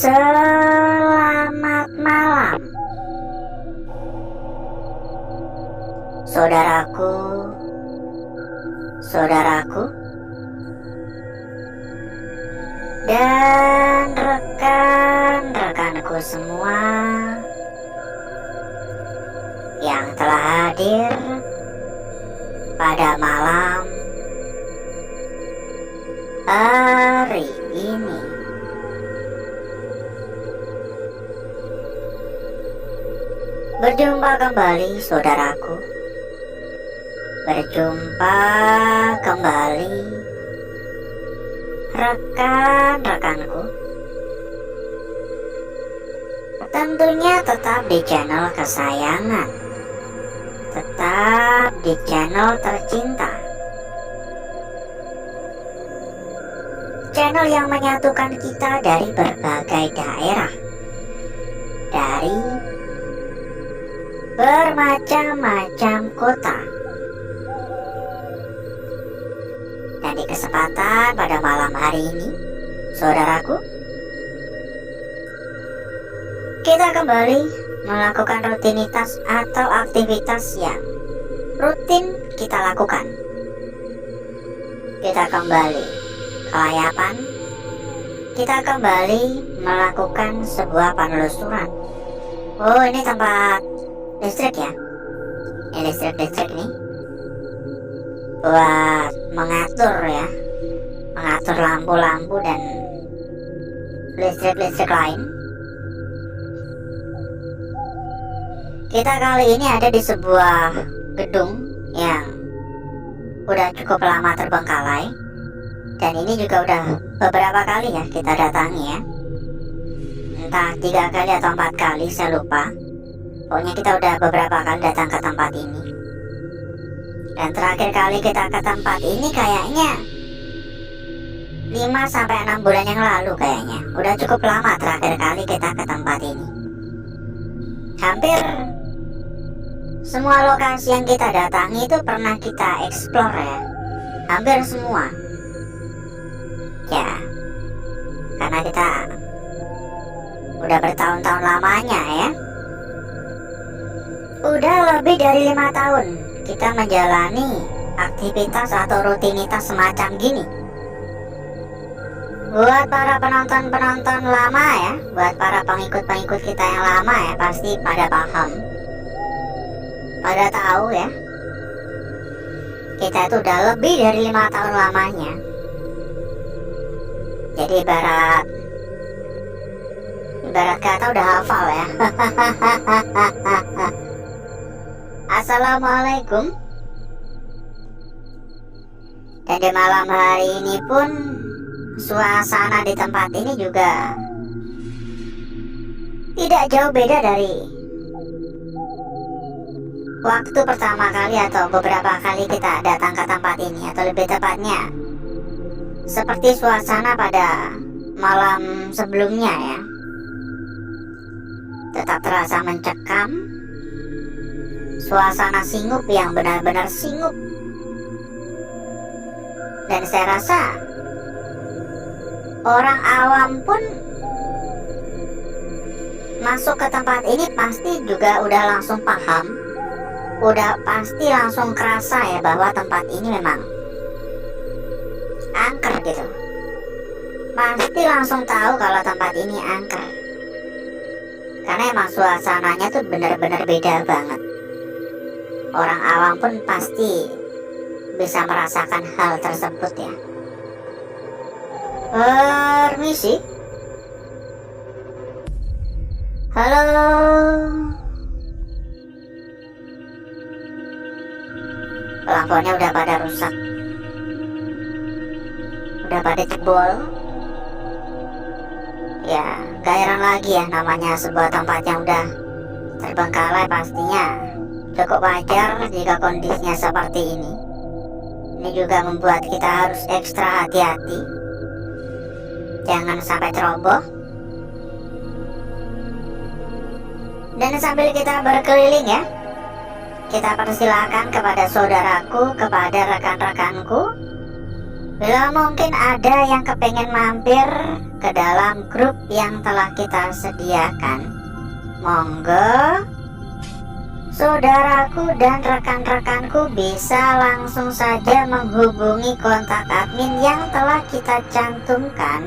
Selamat malam, saudaraku, saudaraku, dan rekan-rekanku semua yang telah hadir pada malam hari ini. Berjumpa kembali, saudaraku. Berjumpa kembali, rekan-rekanku. Tentunya tetap di channel kesayangan, tetap di channel tercinta, channel yang menyatukan kita dari berbagai daerah, dari bermacam-macam kota. Dan di kesempatan pada malam hari ini, saudaraku, kita kembali melakukan rutinitas atau aktivitas yang rutin kita lakukan. Kita kembali ke layapan, kita kembali melakukan sebuah penelusuran. Oh, ini tempat listrik ya? Ini listrik nih buat mengatur ya, mengatur lampu-lampu dan listrik lain. Kita kali ini ada di sebuah gedung yang udah cukup lama terbengkalai, dan ini juga udah beberapa kali ya kita datangi ya, entah 3 kali atau 4 kali, saya lupa. Pokoknya kita udah beberapa kali datang ke tempat ini. Dan terakhir kali kita ke tempat ini kayaknya 5-6 bulan yang lalu kayaknya. Udah cukup lama terakhir kali kita ke tempat ini. Hampir semua lokasi yang kita datangi itu pernah kita explore ya. Hampir semua. Ya, karena kita udah bertahun-tahun lamanya ya. Udah lebih dari 5 tahun kita menjalani aktivitas atau rutinitas semacam gini. Buat para penonton-penonton lama ya, buat para pengikut-pengikut kita yang lama ya, pasti pada paham, pada tahu ya, kita itu udah lebih dari 5 tahun lamanya. Jadi ibarat kata udah hafal ya. Assalamualaikum. Dan di malam hari ini pun suasana di tempat ini juga tidak jauh beda dari waktu pertama kali atau beberapa kali kita datang ke tempat ini, atau lebih tepatnya seperti suasana pada malam sebelumnya ya. Tetap terasa mencekam, suasana singup yang benar-benar singup. Dan saya rasa orang awam pun masuk ke tempat ini pasti juga udah langsung paham, udah pasti langsung kerasa ya bahwa tempat ini memang angker gitu. Pasti langsung tahu kalau tempat ini angker, karena emang suasananya tuh benar-benar beda banget. Orang awam pun pasti bisa merasakan hal tersebut ya. Permisi. Halo. Lampunya udah pada rusak, udah pada jebol. Ya, gak heran lagi ya, namanya sebuah tempat yang udah terbengkalai, pastinya cukup wajar jika kondisinya seperti ini. Ini juga membuat kita harus ekstra hati-hati, jangan sampai ceroboh. Dan sambil kita berkeliling ya, kita persilakan kepada saudaraku, kepada rekan-rekanku Bila mungkin ada yang kepengen mampir ke dalam grup yang telah kita sediakan, monggo saudaraku dan rekan-rekanku bisa langsung saja menghubungi kontak admin yang telah kita cantumkan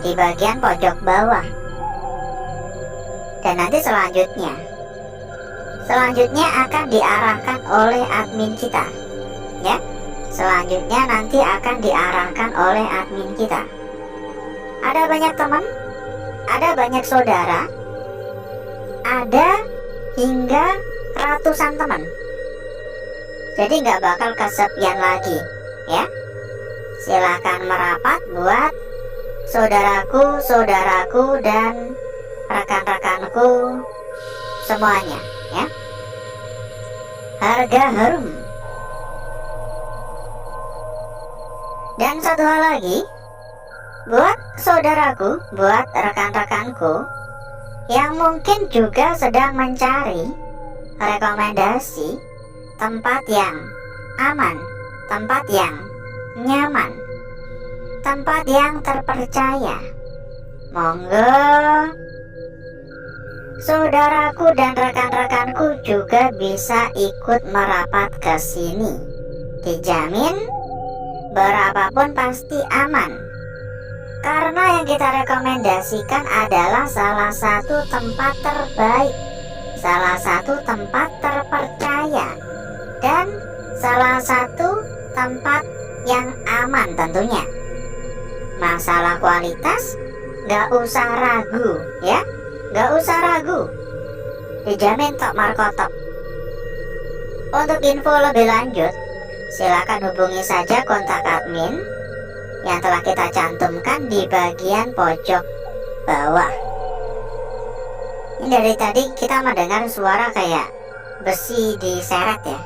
di bagian pojok bawah. Dan nanti selanjutnya akan diarahkan oleh admin kita, ya. Selanjutnya nanti akan diarahkan oleh admin kita. Ada banyak teman, ada banyak saudara, ada hingga ratusan teman. Jadi nggak bakal kesepian lagi, ya. Silakan merapat buat saudaraku dan rekan-rekanku semuanya, ya. Harga harum. Dan satu hal lagi, buat saudaraku, buat rekan-rekanku yang mungkin juga sedang mencari rekomendasi tempat yang aman, tempat yang nyaman, tempat yang terpercaya, monggo saudaraku dan rekan-rekanku juga bisa ikut merapat ke sini. Dijamin berapapun pasti aman, karena yang kita rekomendasikan adalah salah satu tempat terbaik, salah satu tempat terpercaya, dan salah satu tempat yang aman tentunya. Masalah kualitas gak usah ragu, ya, gak usah ragu, dijamin top markotop. Untuk info lebih lanjut, silakan hubungi saja kontak admin yang telah kita cantumkan di bagian pojok bawah. Ini dari tadi kita mendengar suara kayak besi diseret, ya.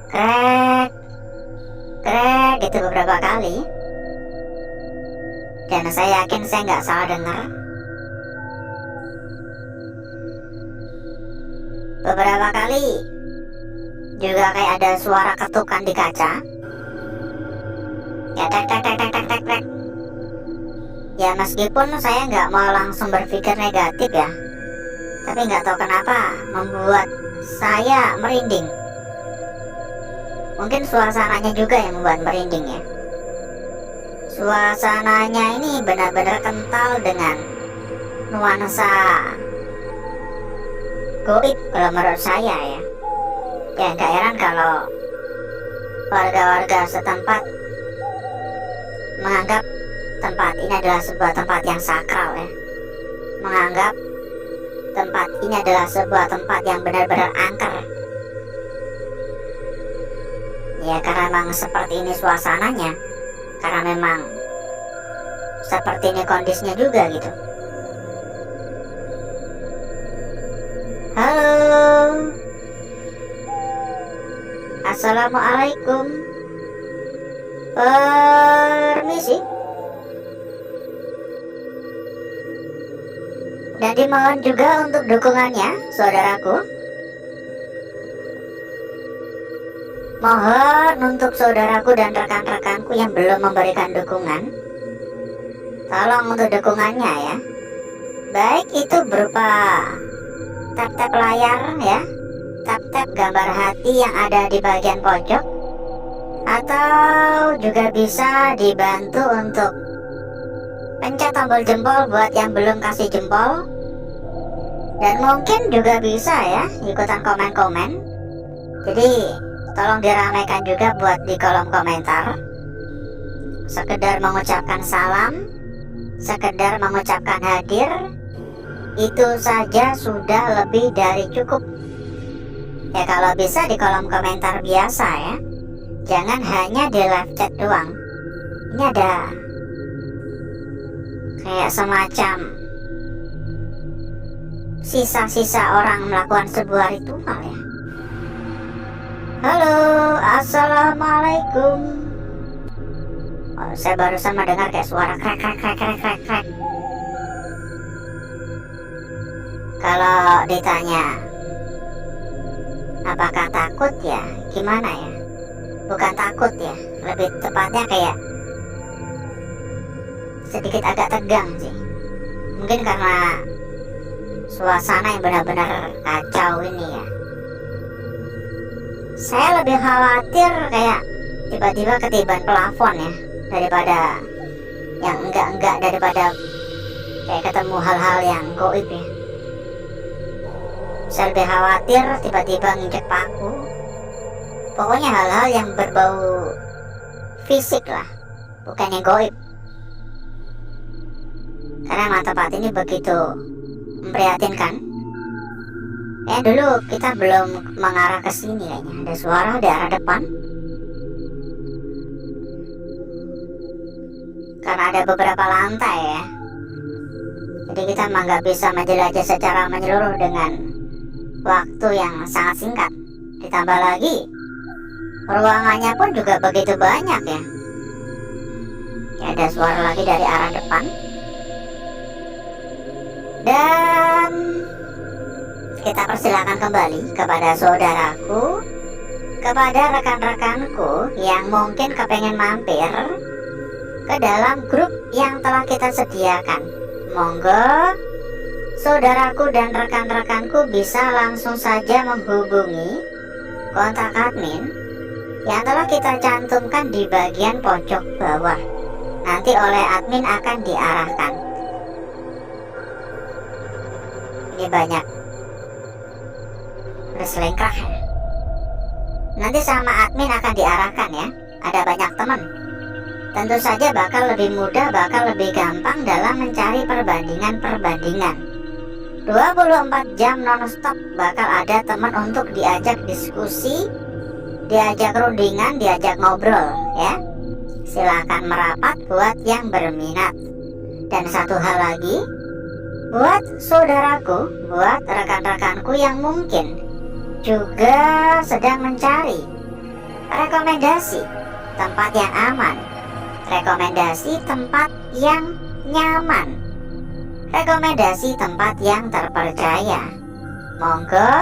Krek, krek gitu beberapa kali. Dan saya yakin saya nggak salah dengar. Beberapa kali juga kayak ada suara ketukan di kaca. Ya, tek tek tek tek tek tek tek. Ya, meskipun saya nggak mau langsung berpikir negatif, ya, tapi nggak tahu kenapa membuat saya merinding. Mungkin suasananya juga yang membuat merinding, ya. Suasananya ini benar-benar kental dengan nuansa goib kalau menurut saya, ya. Ya, gak heran kalau warga-warga setempat menganggap tempat ini adalah sebuah tempat yang sakral, ya. Menganggap tempat ini adalah sebuah tempat yang benar-benar angker. Ya, karena memang seperti ini suasananya, karena memang seperti ini kondisinya juga gitu. Halo, assalamualaikum, permisi. Dan dimohon juga untuk dukungannya, saudaraku. Mohon untuk saudaraku dan rekan-rekanku yang belum memberikan dukungan, tolong untuk dukungannya, ya. Baik itu berupa tap-tap layar, ya, tap-tap gambar hati yang ada di bagian pojok, atau juga bisa dibantu untuk pencet tombol jempol buat yang belum kasih jempol. Dan mungkin juga bisa, ya, ikutan komen-komen. Jadi tolong diramaikan juga buat di kolom komentar. Sekedar mengucapkan salam, sekedar mengucapkan hadir, itu saja sudah lebih dari cukup. Ya, kalau bisa di kolom komentar biasa, ya. Jangan hanya di live chat doang. Ini ada kayak semacam sisa-sisa orang melakukan sebuah ritual, ya. Halo, assalamualaikum. Oh, saya barusan mendengar kayak suara krek krek krek krek krek krek. Kalau ditanya apakah takut, ya gimana, ya, bukan takut ya, lebih tepatnya kayak sedikit agak tegang sih. Mungkin karena suasana yang benar-benar kacau ini ya. Saya lebih khawatir kayak tiba-tiba ketiban plafon ya, daripada yang enggak, daripada kayak ketemu hal-hal yang goib ya. Saya lebih khawatir tiba-tiba nginjek paku. Pokoknya hal-hal yang berbau fisik lah, bukan yang goib. Karena emang tempat ini begitu memprihatinkan. Dulu kita belum mengarah ke sini kayaknya. Ada suara di arah depan. Karena ada beberapa lantai ya. Jadi kita emang nggak bisa menjelajah secara menyeluruh dengan waktu yang sangat singkat. Ditambah lagi ruangannya pun juga begitu banyak ya. Ada suara lagi dari arah depan. Dan kita persilakan kembali kepada saudaraku, kepada rekan-rekanku yang mungkin kepengen mampir ke dalam grup yang telah kita sediakan. Monggo saudaraku dan rekan-rekanku bisa langsung saja menghubungi kontak admin yang telah kita cantumkan di bagian pojok bawah. Nanti oleh admin akan diarahkan. Ini banyak berselengkah ya. Nanti sama admin akan diarahkan ya. Ada banyak teman. Tentu saja bakal lebih mudah, bakal lebih gampang dalam mencari perbandingan-perbandingan. 24 jam non-stop bakal ada teman untuk diajak diskusi, diajak rundingan, diajak ngobrol ya. Silakan merapat buat yang berminat. Dan satu hal lagi, buat saudaraku, buat rekan-rekanku yang mungkin juga sedang mencari rekomendasi tempat yang aman, rekomendasi tempat yang nyaman, rekomendasi tempat yang terpercaya. Monggo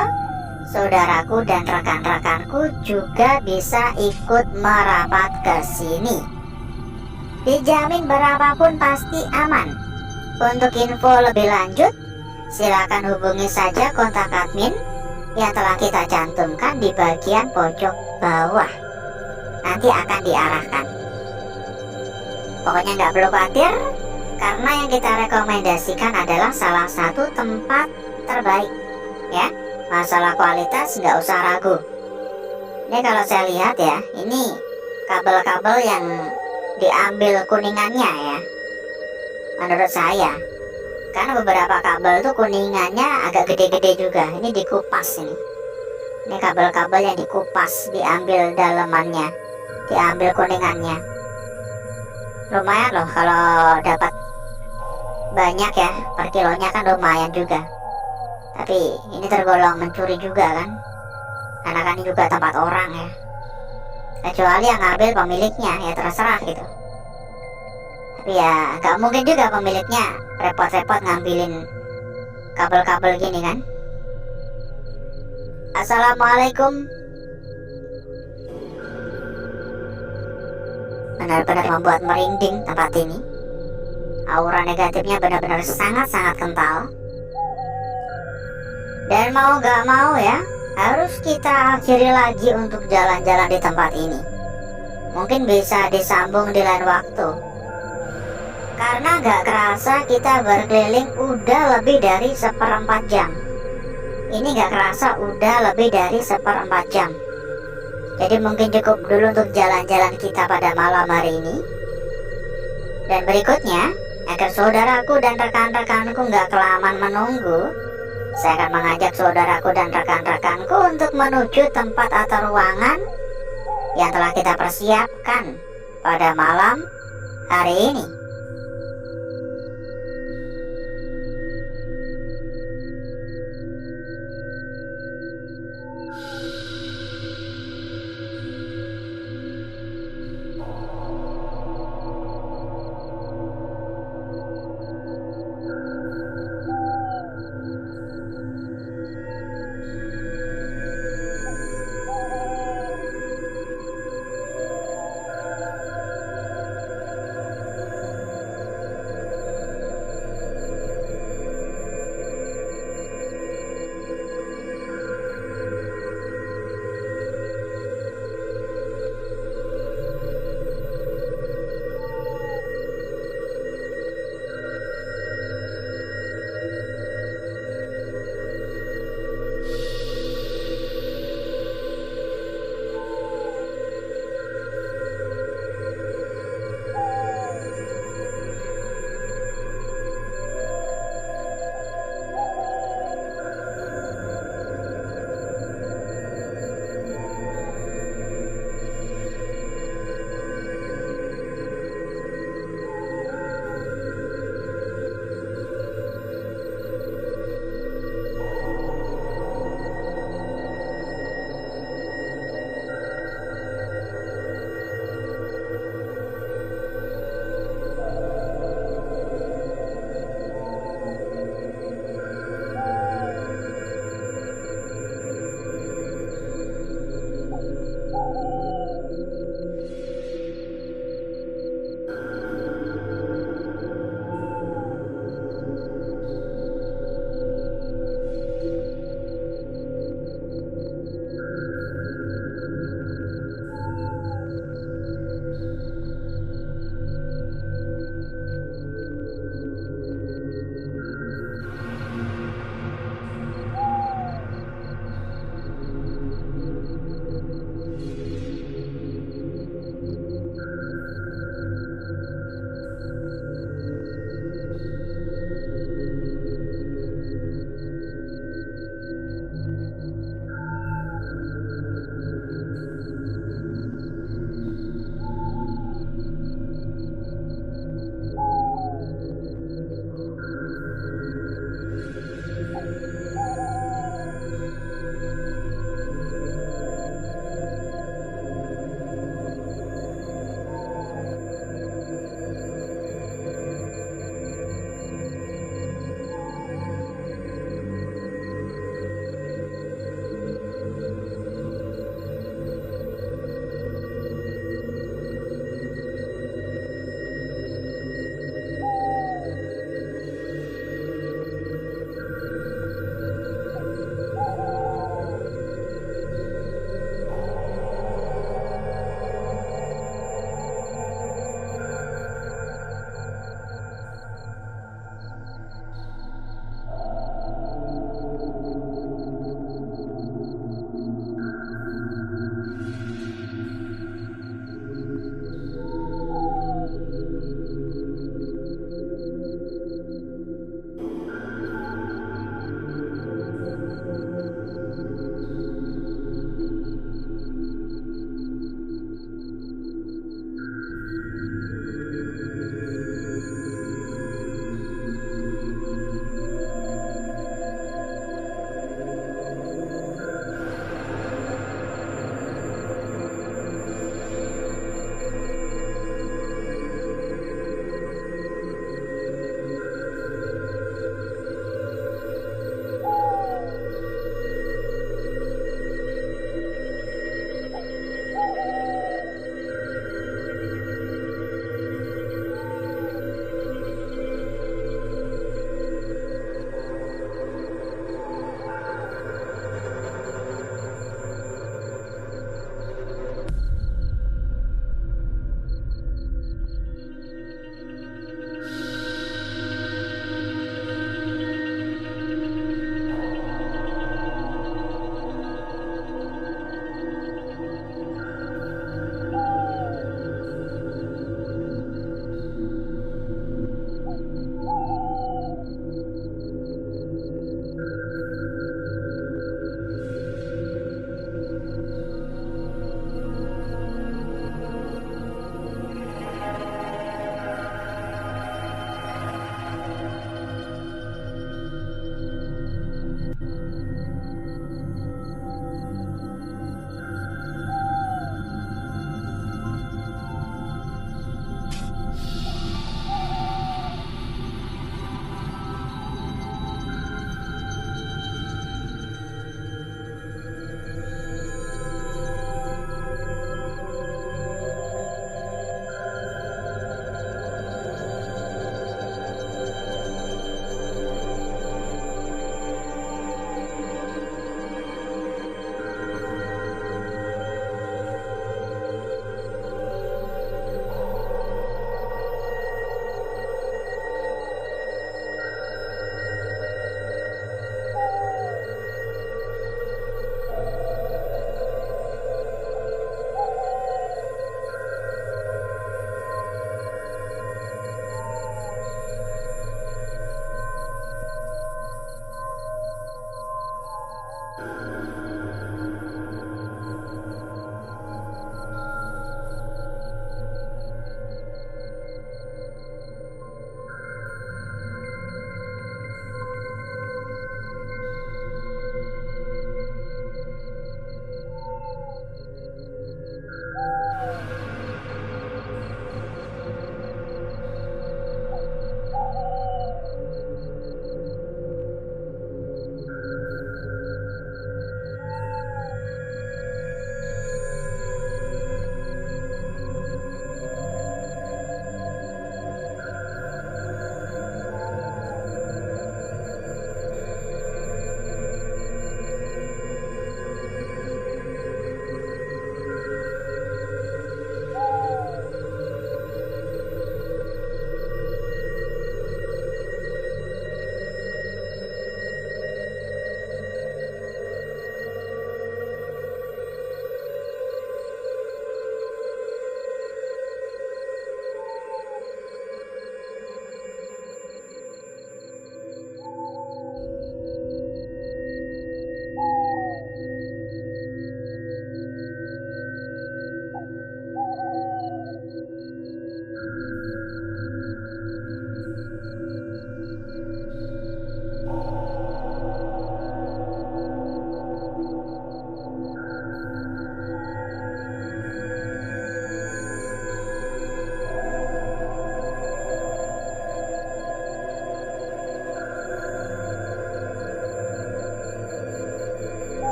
saudaraku dan rekan-rekanku juga bisa ikut merapat ke sini. Dijamin berapapun pasti aman. Untuk info lebih lanjut, silakan hubungi saja kontak admin yang telah kita cantumkan di bagian pojok bawah. Nanti akan diarahkan. Pokoknya nggak perlu khawatir, karena yang kita rekomendasikan adalah salah satu tempat terbaik ya. Masalah kualitas nggak usah ragu. Ini kalau saya lihat ya, ini kabel-kabel yang diambil kuningannya ya, menurut saya. Karena beberapa kabel tuh kuningannya agak gede-gede juga. Ini dikupas ini. Ini kabel-kabel yang dikupas, diambil dalemannya, diambil kuningannya. Lumayan loh kalau dapat banyak ya, per kilonya kan lumayan juga. Tapi ini tergolong mencuri juga kan, karena kan ini juga tempat orang ya. Kecuali yang ngambil pemiliknya ya terserah gitu. Tapi ya gak mungkin juga pemiliknya repot-repot ngambilin kabel-kabel gini kan. Assalamualaikum. Benar-benar membuat merinding tempat ini. Aura negatifnya benar-benar sangat-sangat kental. Dan mau gak mau ya, harus kita akhiri lagi untuk jalan-jalan di tempat ini. Mungkin bisa disambung di lain waktu. Karena gak kerasa kita berkeliling udah lebih dari 1/4 jam. Ini gak kerasa udah lebih dari 1/4 jam. Jadi mungkin cukup dulu untuk jalan-jalan kita pada malam hari ini. Dan berikutnya, agar saudaraku dan rekan-rekanku gak kelamaan menunggu, saya akan mengajak saudaraku dan rekan-rekanku untuk menuju tempat atau ruangan yang telah kita persiapkan pada malam hari ini.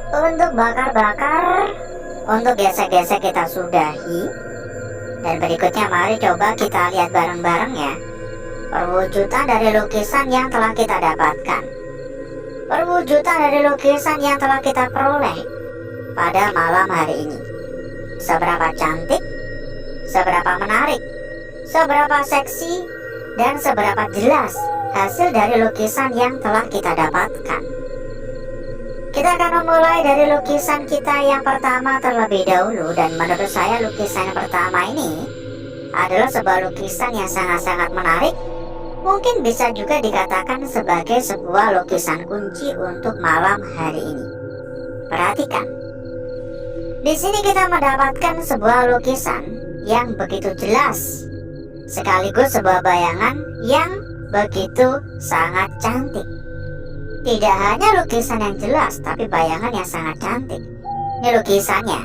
Untuk bakar-bakar, untuk gesek-gesek kita sudahi. Dan berikutnya mari coba kita lihat bareng-bareng ya, perwujudan dari lukisan yang telah kita dapatkan. Perwujudan dari lukisan yang telah kita peroleh pada malam hari ini. Seberapa cantik, seberapa menarik, seberapa seksi, dan seberapa jelas hasil dari lukisan yang telah kita dapatkan. Kita akan memulai dari lukisan kita yang pertama terlebih dahulu. Dan menurut saya lukisan yang pertama ini adalah sebuah lukisan yang sangat-sangat menarik. Mungkin bisa juga dikatakan sebagai sebuah lukisan kunci untuk malam hari ini. Perhatikan, di sini kita mendapatkan sebuah lukisan yang begitu jelas, sekaligus sebuah bayangan yang begitu sangat cantik. Tidak hanya lukisan yang jelas, tapi bayangan yang sangat cantik. Ini lukisannya,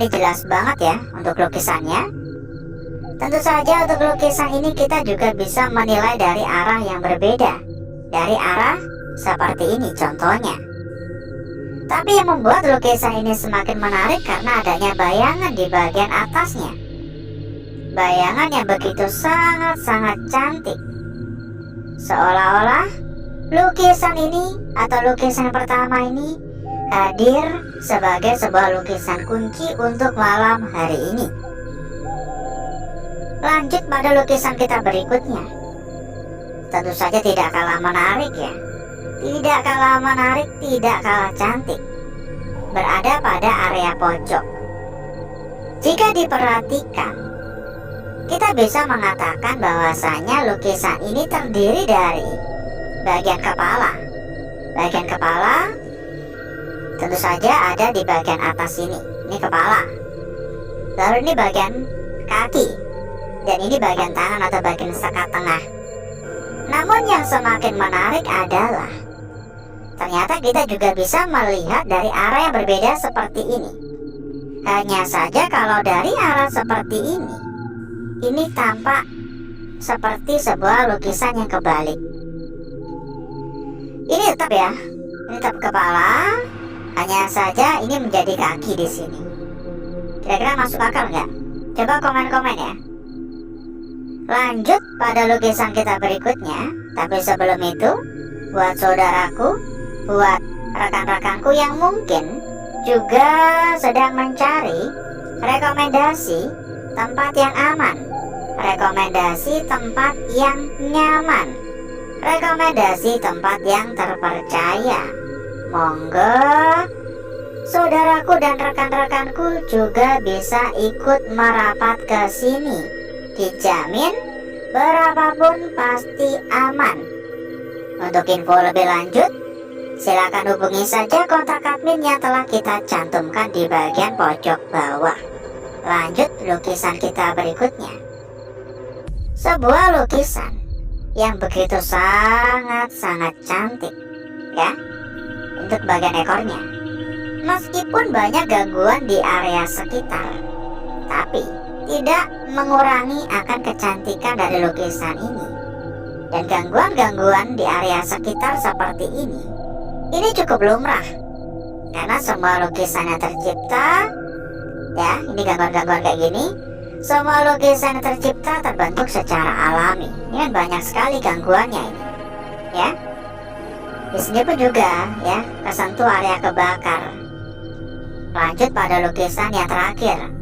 ini jelas banget ya untuk lukisannya. Tentu saja untuk lukisan ini kita juga bisa menilai dari arah yang berbeda. Dari arah seperti ini contohnya. Tapi yang membuat lukisan ini semakin menarik karena adanya bayangan di bagian atasnya. Bayangan yang begitu sangat-sangat cantik. Seolah-olah lukisan ini atau lukisan pertama ini hadir sebagai sebuah lukisan kunci untuk malam hari ini. Lanjut pada lukisan kita berikutnya. Tentu saja tidak kalah menarik ya. Tidak kalah menarik, tidak kalah cantik. Berada pada area pojok. Jika diperhatikan, kita bisa mengatakan bahwasanya lukisan ini terdiri dari bagian kepala. Bagian kepala tentu saja ada di bagian atas ini. Ini kepala. Lalu ini bagian kaki. Dan ini bagian tangan atau bagian sekat tengah. Namun yang semakin menarik adalah ternyata kita juga bisa melihat dari arah yang berbeda seperti ini. Hanya saja kalau dari arah seperti ini tampak seperti sebuah lukisan yang kebalik. Ini tetap ya, ini tetap kepala, hanya saja ini menjadi kaki di sini. Kira-kira masuk akal nggak? Coba komen-komen ya. Lanjut pada lukisan kita berikutnya. Tapi sebelum itu, buat saudaraku, buat rekan-rekanku yang mungkin juga sedang mencari rekomendasi tempat yang aman, rekomendasi tempat yang nyaman, rekomendasi tempat yang terpercaya, monggo saudaraku dan rekan-rekanku juga bisa ikut merapat ke sini. Dijamin berapapun pasti aman. Untuk info lebih lanjut, silakan hubungi saja kontak admin yang telah kita cantumkan di bagian pojok bawah. Lanjut lukisan kita berikutnya. Sebuah lukisan yang begitu sangat-sangat cantik ya. Untuk bagian ekornya, meskipun banyak gangguan di area sekitar, tapi tidak mengurangi akan kecantikan dari lukisan ini. Dan gangguan-gangguan di area sekitar seperti ini cukup lumrah. Karena semua lukisan yang tercipta, ya ini gangguan-gangguan kayak gini, semua lukisan yang tercipta terbentuk secara alami. Ini kan banyak sekali gangguannya ini, ya. Di sini pun juga ya tersentuh area kebakar. Lanjut pada lukisan yang terakhir.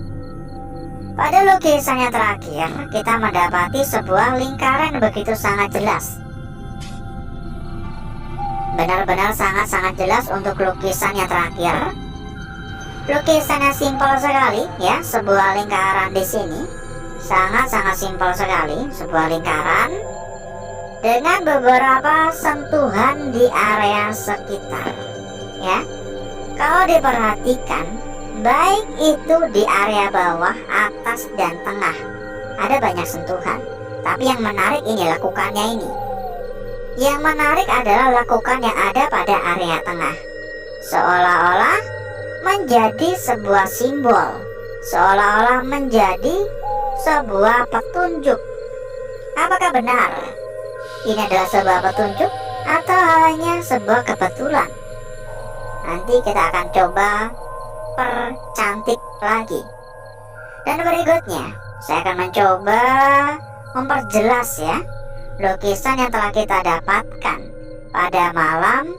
Pada lukisan yang terakhir, kita mendapati sebuah lingkaran begitu sangat jelas. Benar-benar sangat-sangat jelas untuk lukisan yang terakhir. Lukisannya simpel sekali, ya, sebuah lingkaran di sini. Sangat-sangat simpel sekali, sebuah lingkaran dengan beberapa sentuhan di area sekitar. Ya, kalau diperhatikan, baik itu di area bawah, atas, dan tengah, ada banyak sentuhan. Tapi yang menarik ini lakukannya ini. Yang menarik adalah lakukan yang ada pada area tengah. Seolah-olah menjadi sebuah simbol, seolah-olah menjadi sebuah petunjuk. Apakah benar ini adalah sebuah petunjuk atau hanya sebuah kebetulan? Nanti kita akan coba percantik lagi. Dan berikutnya saya akan mencoba memperjelas ya lukisan yang telah kita dapatkan pada malam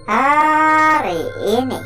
hari ini.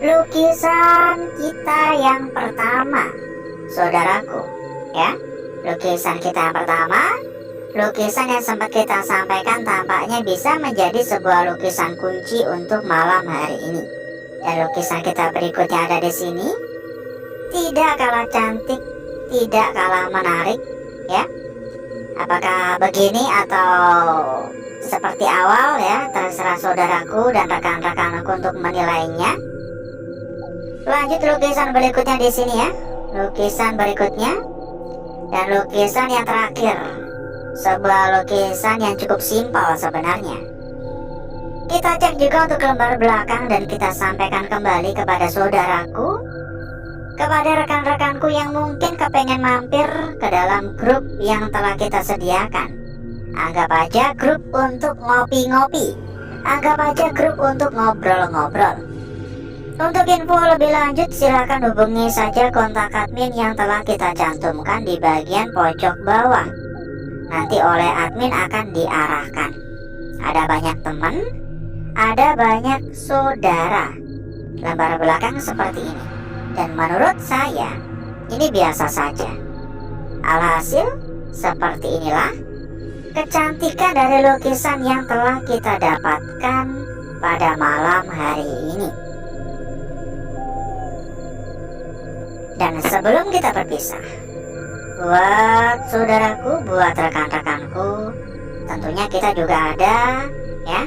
Lukisan kita yang pertama, saudaraku, ya. Lukisan kita yang pertama, lukisan yang sempat kita sampaikan tampaknya bisa menjadi sebuah lukisan kunci untuk malam hari ini. Dan lukisan kita berikutnya ada di sini, tidak kalah cantik, tidak kalah menarik, ya. Apakah begini atau seperti awal ya, terserah saudaraku dan rekan-rekanku untuk menilainya. Lanjut lukisan berikutnya di sini ya. Lukisan berikutnya dan lukisan yang terakhir. Sebuah lukisan yang cukup simpel sebenarnya. Kita cek juga untuk lembar belakang dan kita sampaikan kembali kepada saudaraku, kepada rekan-rekanku yang mungkin kepengen mampir ke dalam grup yang telah kita sediakan. Anggap aja grup untuk ngopi-ngopi, anggap aja grup untuk ngobrol-ngobrol. Untuk info lebih lanjut silakan hubungi saja kontak admin yang telah kita cantumkan di bagian pojok bawah. Nanti oleh admin akan diarahkan. Ada banyak teman, ada banyak saudara. Lembar belakang seperti ini. Dan menurut saya ini biasa saja. Alhasil seperti inilah kecantikan dari lukisan yang telah kita dapatkan pada malam hari ini. Dan sebelum kita berpisah, buat saudaraku, buat rekan-rekanku, tentunya kita juga ada ya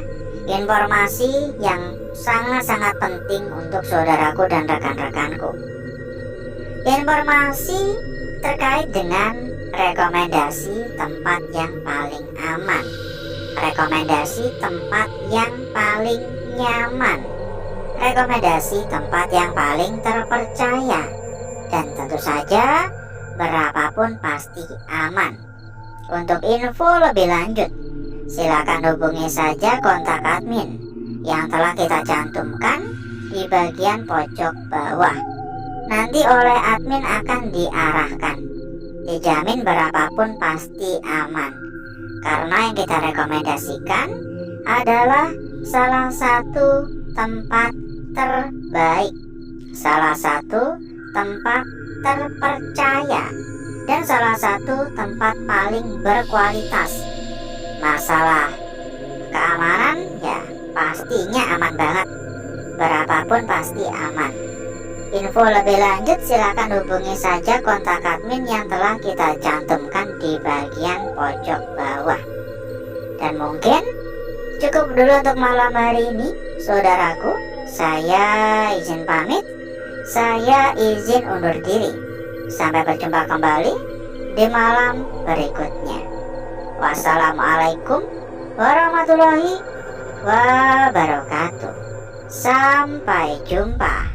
informasi yang sangat-sangat penting untuk saudaraku dan rekan-rekanku. Informasi terkait dengan rekomendasi tempat yang paling aman, rekomendasi tempat yang paling nyaman, rekomendasi tempat yang paling terpercaya. Dan tentu saja berapapun pasti aman. Untuk info lebih lanjut silakan hubungi saja kontak admin yang telah kita cantumkan di bagian pojok bawah. Nanti oleh admin akan diarahkan. Dijamin berapapun pasti aman, karena yang kita rekomendasikan adalah salah satu tempat terbaik, salah satu tempat terpercaya dan salah satu tempat paling berkualitas. Masalah keamanan ya pastinya aman banget, berapapun pasti aman. Info lebih lanjut silakan hubungi saja kontak admin yang telah kita cantumkan di bagian pojok bawah. Dan mungkin cukup dulu untuk malam hari ini, saudaraku. Saya izin pamit, saya izin undur diri. Sampai berjumpa kembali di malam berikutnya. Wassalamualaikum warahmatullahi wabarakatuh. Sampai jumpa.